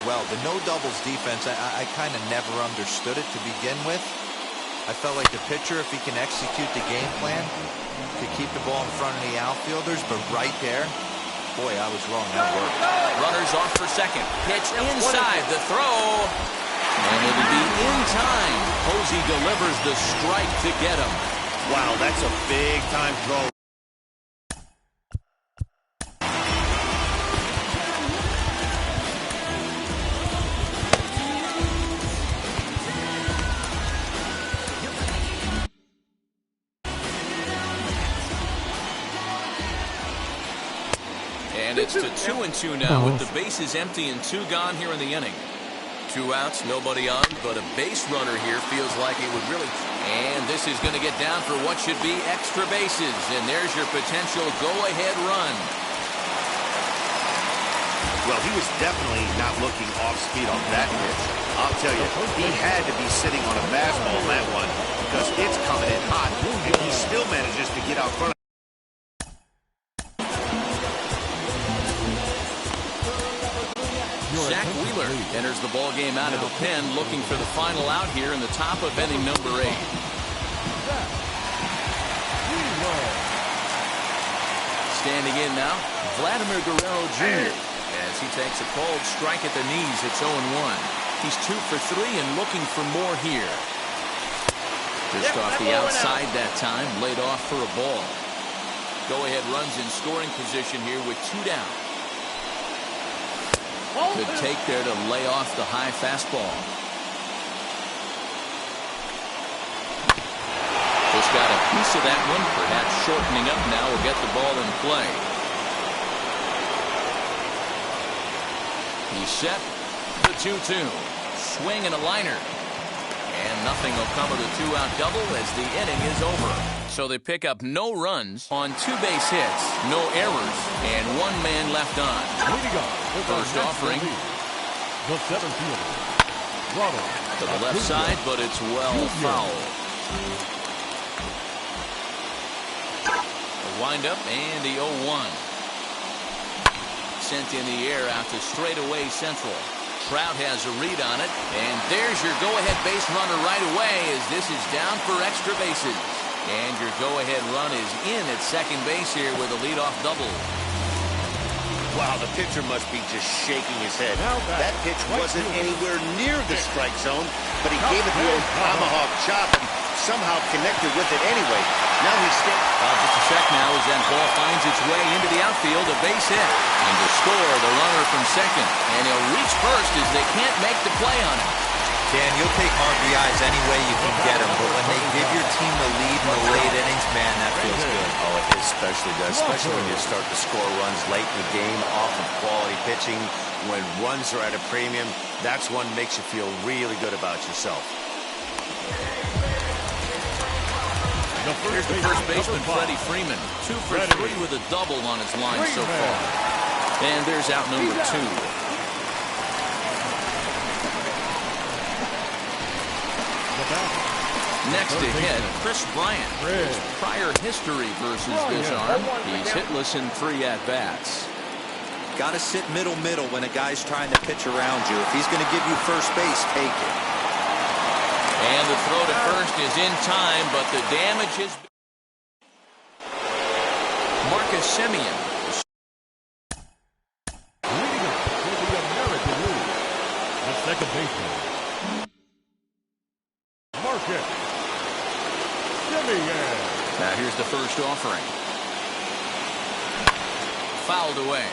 well. The no doubles defense, I kind of never understood it to begin with. I felt like the pitcher, if he can execute the game plan, could keep the ball in front of the outfielders, but right there, boy, I was wrong. That worked. Runners off for second. Pitch inside the throw. And it'll be in time. Posey delivers the strike to get him. Wow, that's a big-time throw. And it's to 2-2 now with the bases empty and 2 gone here in the inning. 2 outs, nobody on, but a base runner here feels like it would really... And this is going to get down for what should be extra bases. And there's your potential go-ahead run. Well, he was definitely not looking off speed on that pitch. I'll tell you, he had to be sitting on a fastball on that one because it's coming in hot, and he still manages to get out front of Zach Wheeler enters the ball game out of the pen, looking for the final out here in the top of inning number 8. Standing in now, Vladimir Guerrero Jr. as he takes a cold strike at the knees. It's 0-1. He's 2 for 3 and looking for more here. Just off the outside that time, laid off for a ball. Go-ahead runs in scoring position here with 2 down. Good take there to lay off the high fastball. Just got a piece of that one, perhaps shortening up now will get the ball in play. He's set. The 2-2. Swing and a liner. And nothing will come of the 2-out double as the inning is over. So they pick up no runs on 2 base hits, no errors, and 1 man left on. First offering. The 7th fielder, to the left side, but it's well foul. A windup and the 0-1. Sent in the air out to straightaway central. Trout has a read on it, and there's your go-ahead base runner right away as this is down for extra bases. And your go-ahead run is in at second base here with a leadoff double. Wow, the pitcher must be just shaking his head. That pitch wasn't anywhere near the strike zone, but he gave it the old tomahawk chop and somehow connected with it anyway. Now he's standing. Just a sec now as that ball finds its way into the outfield, a base hit. And to score, the runner from second. And he'll reach first as they can't make the play on it. Dan, you'll take RBIs any way you can get them, but when they give your team the lead in the late innings, man, that feels good. Oh, it especially does, especially when you start to score runs late in the game off of quality pitching. When runs are at a premium, that's one makes you feel really good about yourself. Here's the first baseman, Freddie Freeman. 2 for 3 with a double on his line so far. And there's out number 2. Next to hit, Chris Bryant. His prior history versus this arm. He's hitless in 3 at-bats. Got to sit middle when a guy's trying to pitch around you. If he's going to give you first base, take it. And the throw to first is in time, but the damage is... Marcus Semien. leading up for the American League, the second baseman, Marcus Semien. Now here's the first offering. Fouled away.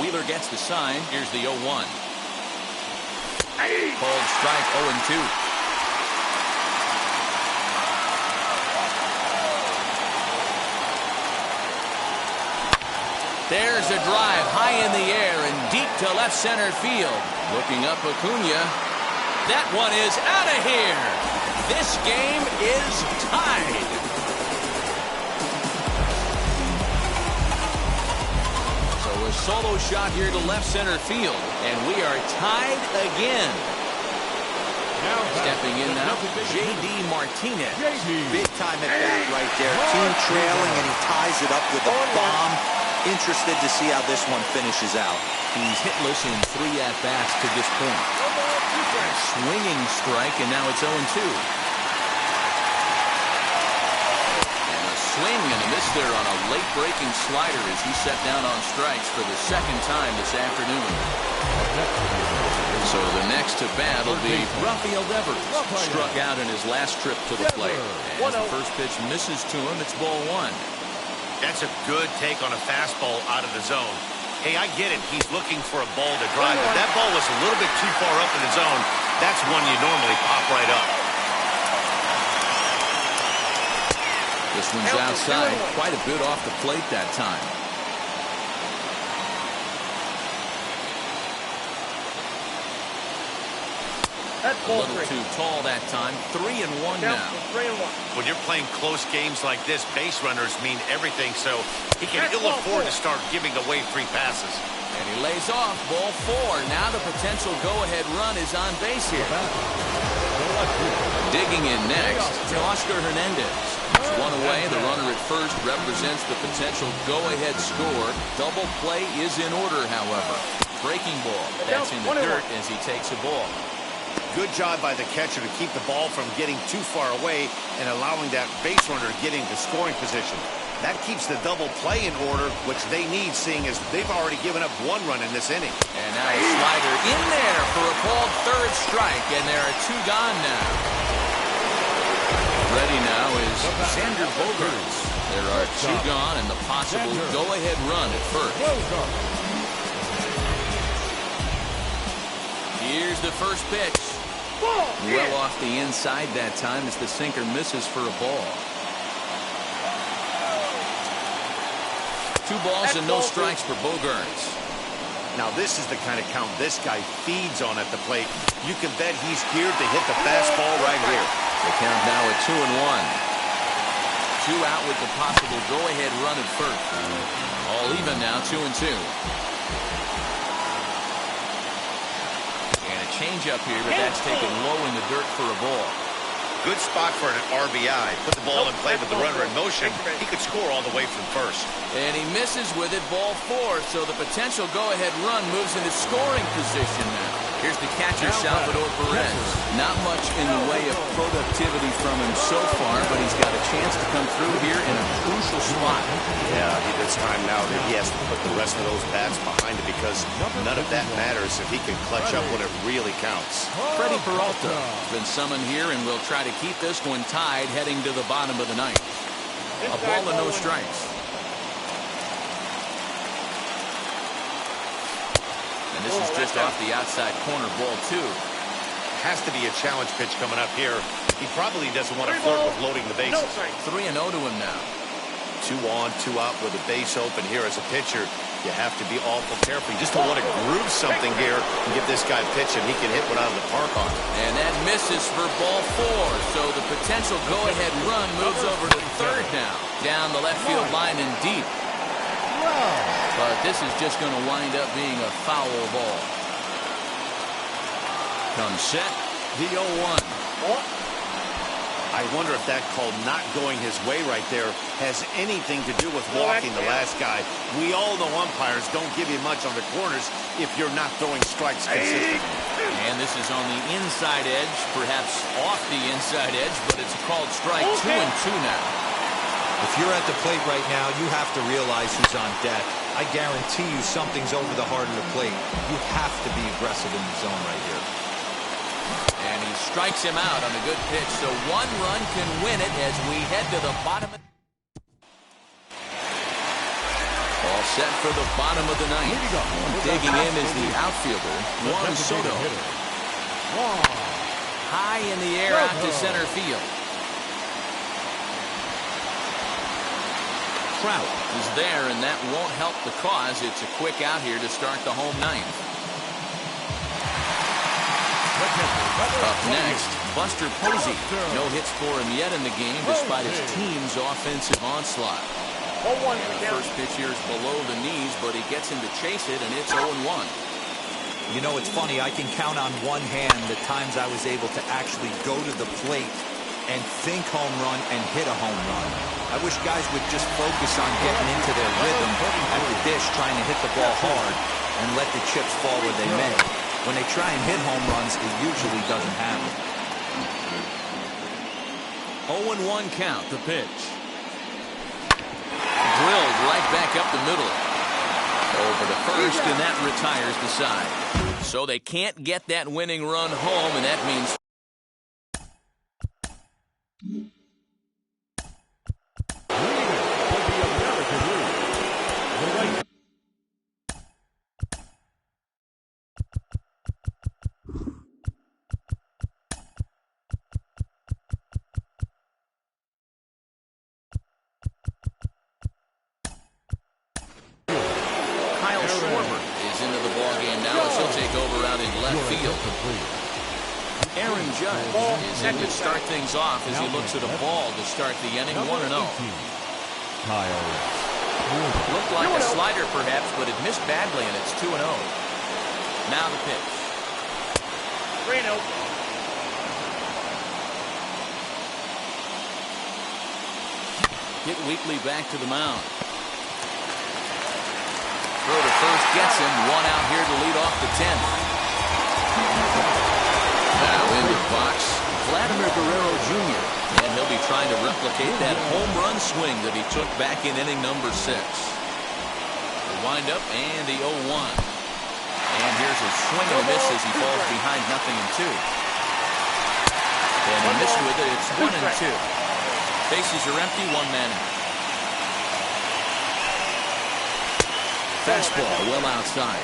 Wheeler gets the sign. Here's the 0-1. Called strike 0-2. There's a drive high in the air and deep to left center field. Looking up Acuna. That one is out of here. This game is tied. So a solo shot here to left center field, and we are tied again. Stepping in now, J.D. Martinez. Big time at bat right there. Team trailing, and he ties it up with a bomb. Interested to see how this one finishes out. He's hitless in 3 at-bats to this point. A swinging strike, and now it's 0-2. And a swing and a miss there on a late-breaking slider as he set down on strikes for the 2nd time this afternoon. So the next to bat will be Rafael Devers. Struck out in his last trip to the plate. As the first pitch misses to him, it's ball 1. That's a good take on a fastball out of the zone. Hey, I get it. He's looking for a ball to drive, but that ball was a little bit too far up in the zone. That's one you normally pop right up. This one's outside, quite a bit off the plate that time. A little too tall that time. 3-1 now. When you're playing close games like this, base runners mean everything, so he can ill afford to start giving away free passes. And he lays off. Ball 4. Now the potential go-ahead run is on base here. Digging in next, Oscar Hernandez. It's one away. The runner at first represents the potential go-ahead score. Double play is in order, however. Breaking ball. That's in the dirt as he takes a ball. Good job by the catcher to keep the ball from getting too far away and allowing that base runner to get into scoring position. That keeps the double play in order, which they need, seeing as they've already given up 1 run in this inning. And now a slider in there for a called 3rd strike, and there are 2 gone now. Ready now is Xander Bogaerts. There are 2 gone and the possible go-ahead run at first. Here's the first pitch. Well off the inside that time as the sinker misses for a ball. 2 balls and no strikes for Bogaerts. Now this is the kind of count this guy feeds on at the plate. You can bet he's geared to hit the fastball right here. The count now at 2-1. 2 out with the possible go-ahead run at first. All even now, 2-2. Change up here, but that's taken low in the dirt for a ball. Good spot for an RBI. Put the ball in play with the runner in motion. He could score all the way from first. And he misses with it, ball 4. So the potential go-ahead run moves into scoring position now. Here's the catcher, Salvador Perez. Not much in the way of productivity from him so far, but he's got a chance to come through here in a crucial spot. Yeah, it's time now that he has to put the rest of those bats behind it, because none of that matters if he can clutch up when it really counts. Freddie Peralta has been summoned here and will try to keep this one tied heading to the bottom of the 9th. A ball and no strikes. And this is just off the outside corner, ball 2. Has to be a challenge pitch coming up here. He probably doesn't want to flirt with loading the bases. 3-0 to him now. 2 on, 2 out with a base open here as a pitcher. You have to be awful careful. You just don't want to groove something here and give this guy a pitch, and he can hit one out of the park on it. And that misses for ball 4. So the potential go-ahead run moves over to 3rd now. Down the left field line and deep. But this is just going to wind up being a foul ball. Comes set, the 0-1. I wonder if that call not going his way right there has anything to do with walking the last guy. We all know umpires don't give you much on the corners if you're not throwing strikes consistently. And this is on the inside edge, perhaps off the inside edge, but it's a called strike. 2-2 now. If you're at the plate right now, you have to realize who's on deck. I guarantee you something's over the heart of the plate. You have to be aggressive in the zone right here. And he strikes him out on a good pitch, so 1 run can win it as we head to the bottom. All set for the bottom of the 9th. Digging in is the outfielder, Juan Soto. High in the air out to center field. Trout is there, and that won't help the cause. It's a quick out here to start the home 9th. Up next, Buster Posey. No hits for him yet in the game despite his team's offensive onslaught. The first pitch here is below the knees, but he gets him to chase it, and it's 0-1. You know, it's funny. I can count on one hand the times I was able to actually go to the plate and think home run and hit a home run. I wish guys would just focus on getting into their rhythm at the dish, trying to hit the ball hard and let the chips fall where they may. When they try and hit home runs, it usually doesn't happen. 0-1 count, the pitch. Drilled right back up the middle. Over to first, and that retires the side. So they can't get that winning run home, and that means Aaron Judge is in to start things off as he looks at a ball to start the inning 1-0. Looked like a slider perhaps, but it missed badly, and it's 2-0. Now the pitch. 3-0. Hit weakly back to the mound. Throw to first gets him. One out here to lead off the 10th. Now into the box, Vladimir Guerrero Jr. And he'll be trying to replicate that home run swing that he took back in inning number 6. The windup and the 0-1. And here's a swing and a miss as he falls behind 0-2. And he missed with it. It's 1-2. Bases are empty, one man out. Fastball well outside.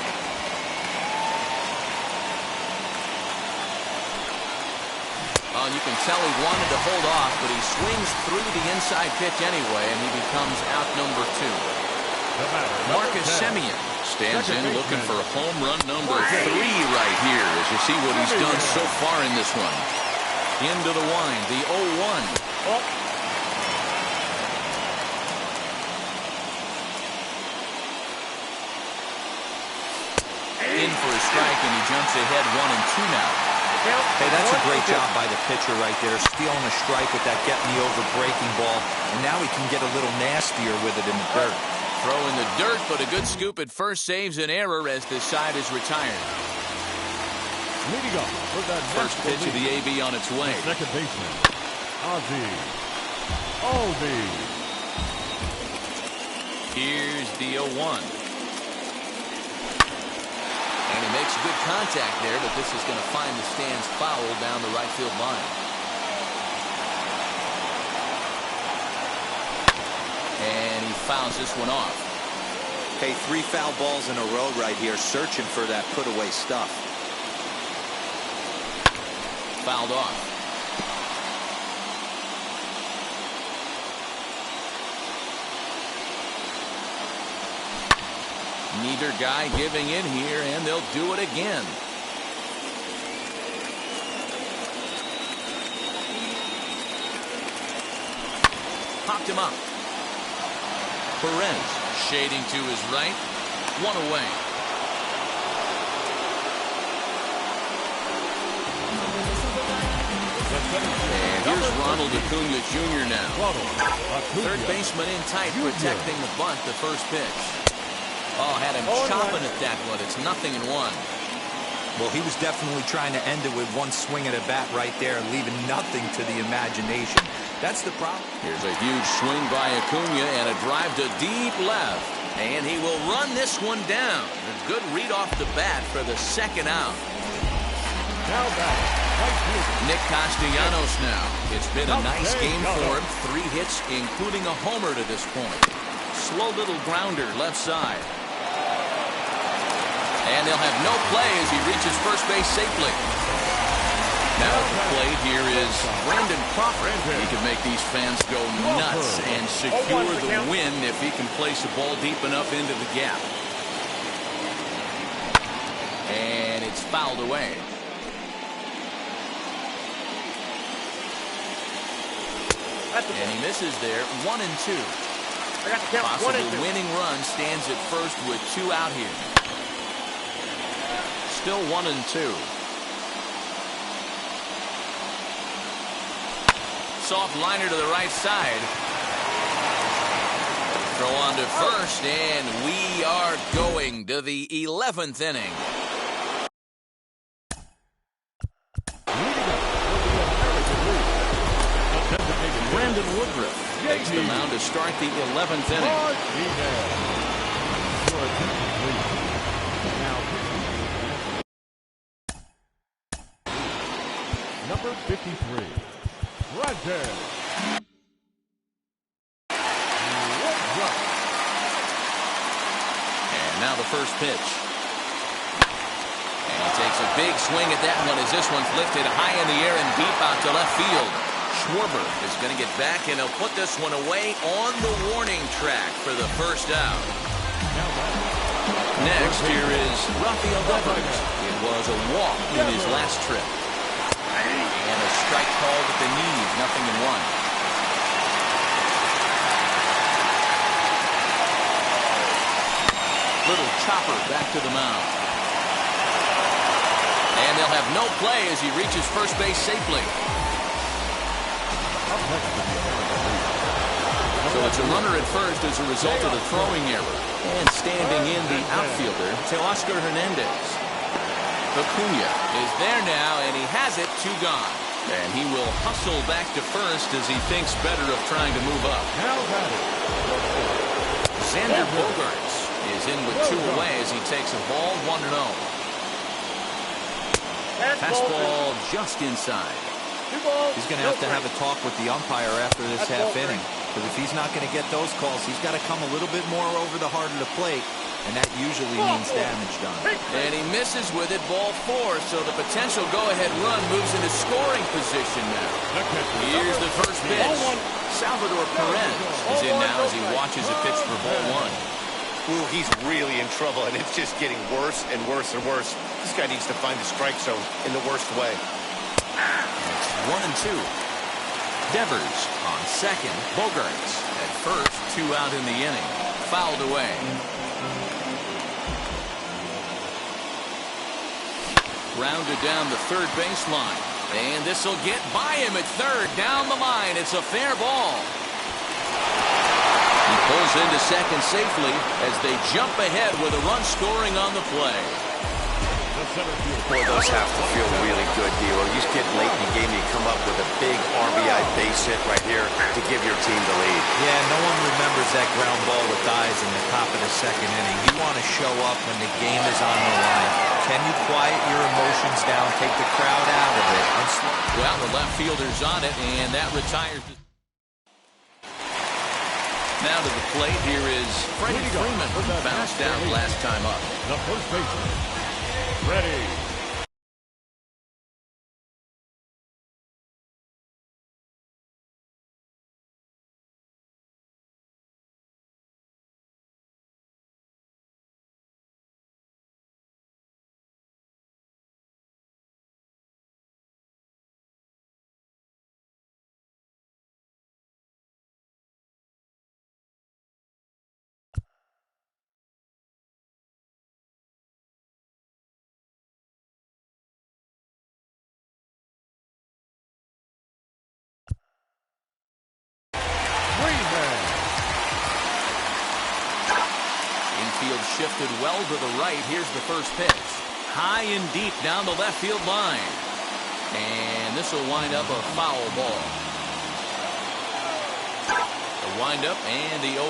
You can tell he wanted to hold off, but he swings through the inside pitch anyway, and he becomes out number 2. Marcus Semien stands in looking for home run number 3 right here as you see what he's done so far in this one. Into the wind, the 0-1. In for a strike, and he jumps ahead 1-2 now. Hey, that's a great job by the pitcher right there, stealing a strike with that get-me-over breaking ball, and now he can get a little nastier with it in the dirt. Throw in the dirt, but a good scoop at first saves an error as this side is retired. Leading up for that first pitch of the AB on its way. Second baseman, Ozzie. Here's the 0-1. And he makes good contact there, but this is going to find the stands foul down the right field line. And he fouls this one off. Hey, 3 foul balls in a row right here, searching for that put-away stuff. Fouled off. Neither guy giving in here, and they'll do it again. Popped him up. Perez shading to his right. One away. And here's Ronald Acuna Jr. now. Third baseman in tight, protecting the bunt, the first pitch. Oh, had him chopping at that one. It's 0-1. Well, he was definitely trying to end it with one swing at a bat right there, leaving nothing to the imagination. That's the problem. Here's a huge swing by Acuna and a drive to deep left. And he will run this one down. A good read off the bat for the second out. Now back. Nick Castellanos now. It's been a nice game for him. 3 hits, including a homer to this point. Slow little grounder left side. And they'll have no play as he reaches first base safely. Now at the plate here is Brandon Crawford. He can make these fans go nuts and secure the win if he can place a ball deep enough into the gap. And it's fouled away. And he misses there. 1-2. Possible winning run stands at first with 2 out here. Still 1-2. soft liner to the right side. Throw on to first, and we are going to the 11th inning. Brandon Woodruff takes the mound to start the 11th inning. Number 53, Brandon. And now the first pitch. And he takes a big swing at that one as this one's lifted high in the air and deep out to left field. Schwarber is going to get back, and he'll put this one away on the warning track for the first out. Next, here is Rafael Devers. It was a walk in his last trip. And a strike called at the knees, 0-1. Little chopper back to the mound. And they'll have no play as he reaches first base safely. So it's a runner at first as a result of the throwing error. And standing in the outfielder, Teoscar Hernandez. Acuna is there now, and he has it, 2 gone. And he will hustle back to first as he thinks better of trying to move up. Xander Bogaerts is in with 2 away as he takes a ball, 1-0. Fastball just inside. He's going to have a talk with the umpire after this half inning. Because if he's not going to get those calls, he's got to come a little bit more over the heart of the plate. And that usually means damage done. And he misses with it, ball 4. So the potential go-ahead run moves into scoring position now. Here's the first pitch. Salvador Perez is in now as he watches a pitch for ball 1. Ooh, he's really in trouble, and it's just getting worse and worse and worse. This guy needs to find the strike zone in the worst way. It's 1-2. Devers on second. Bogaerts at first. 2 out in the inning. Fouled away. Grounded down the third baseline. And this will get by him at third. Down the line. It's a fair ball. He pulls into second safely as they jump ahead with a run scoring on the play. Boy, those have to feel really good, D'Lo. You get late in the game, you come up with a big RBI base hit right here to give your team the lead. Yeah, no one remembers that ground ball with eyes in the top of the second inning. You want to show up when the game is on the line. Can you quiet your emotions down, take the crowd out of it? Well, the left fielder's on it, and that retires. Now to the plate, here is Freddie Freeman, who bounced out last time up. The first baseman, Freddie. Infield shifted well to the right. Here's the first pitch. High and deep down the left field line. And this will wind up a foul ball. The wind up and the 0.